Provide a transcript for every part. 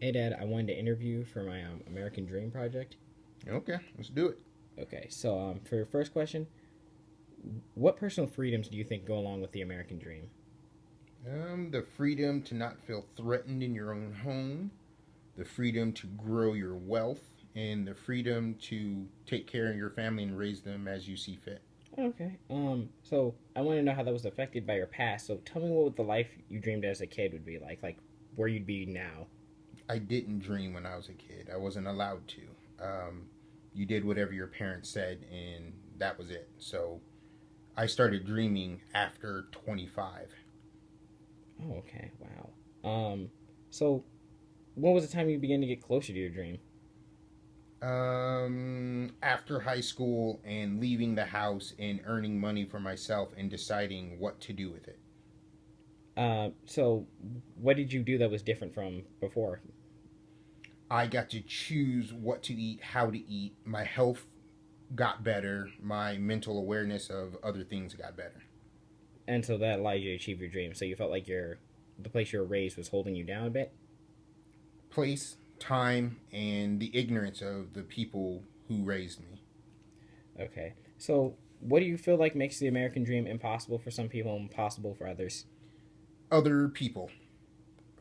Hey, Dad, I wanted to interview for my American Dream project. Okay, let's do it. Okay, so for your first question, what personal freedoms do you think go along with the American Dream? The freedom to not feel threatened in your own home, the freedom to grow your wealth, and the freedom to take care of your family and raise them as you see fit. Okay, so I want to know how that was affected by your past. So tell me what the life you dreamed as a kid would be like where you'd be now. I didn't dream when I was a kid. I wasn't allowed to. You did whatever your parents said, and that was it. So I started dreaming after 25. Oh, okay, wow. So when was the time you began to get closer to your dream? After high school and leaving the house and earning money for myself and deciding what to do with it. So what did you do that was different from before? I got to choose what to eat, how to eat. My health got better. My mental awareness of other things got better. And so that allowed you to achieve your dream. So you felt like the place you were raised was holding you down a bit. Place, time, and the ignorance of the people who raised me. Okay. So what do you feel like makes the American dream impossible for some people and possible for others? Other people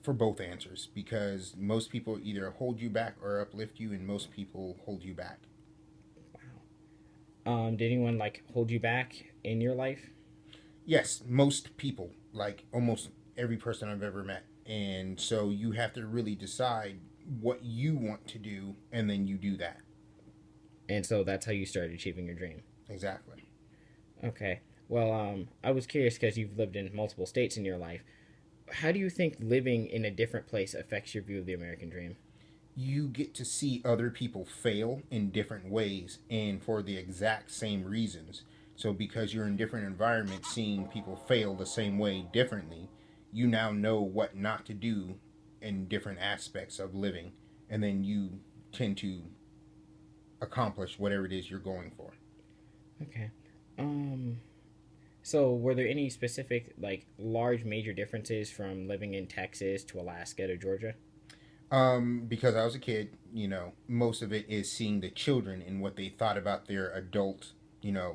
for both answers because most people either hold you back or uplift you, and most people hold you back. Wow. Did anyone like hold you back in your life? Yes, most people, like almost every person I've ever met. And so you have to really decide what you want to do, and then you do that. And so that's how you started achieving your dream. Exactly. Okay. Well, I was curious because you've lived in multiple states in your life. How do you think living in a different place affects your view of the American dream? You get to see other people fail in different ways and for the exact same reasons. So, because you're in different environments, seeing people fail the same way differently, you now know what not to do in different aspects of living, and then you tend to accomplish whatever it is you're going for. Okay. Um, so were there any specific like large major differences from living in Texas to Alaska to Georgia? Because I was a kid, most of it is seeing the children and what they thought about their adult,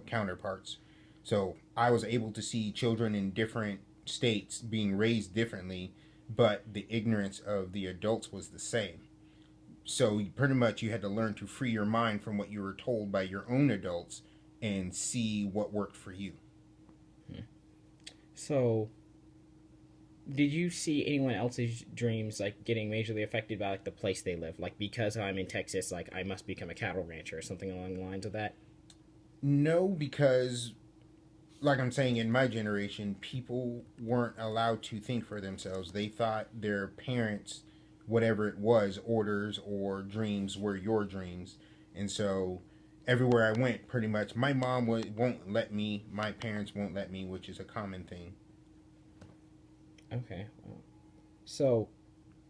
counterparts. So I was able to see children in different states being raised differently, but the ignorance of the adults was the same. So pretty much you had to learn to free your mind from what you were told by your own adults and see what worked for you. Hmm. So did you see anyone else's dreams like getting majorly affected by like the place they live? Like because I'm in Texas, like I must become a cattle rancher or something along the lines of that. No, because like I'm saying, in my generation, people weren't allowed to think for themselves. They thought their parents, whatever it was, orders or dreams were your dreams. And so everywhere I went, pretty much, my mom won't let me, my parents won't let me, which is a common thing. Okay. So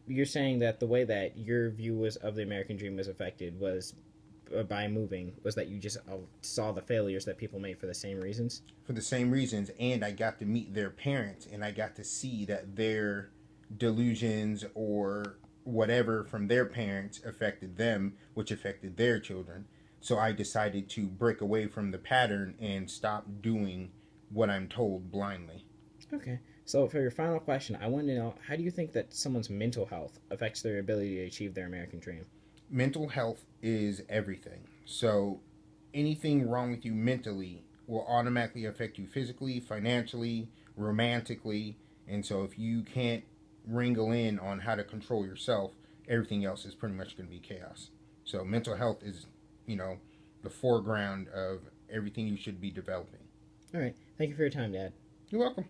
you're saying that the way that your view was of the American dream was affected was by moving was that you just saw the failures that people made for the same reasons. For the same reasons, and I got to meet their parents, and I got to see that their delusions or whatever from their parents affected them, which affected their children. So I decided to break away from the pattern and stop doing what I'm told blindly. Okay. So for your final question, I want to know how do you think that someone's mental health affects their ability to achieve their American dream? Mental health is everything. So anything wrong with you mentally will automatically affect you physically, financially, romantically. And so if you can't wrangle in on how to control yourself, everything else is pretty much going to be chaos. So mental health is, you know, the foreground of everything you should be developing. All right. Thank you for your time, Dad. You're welcome.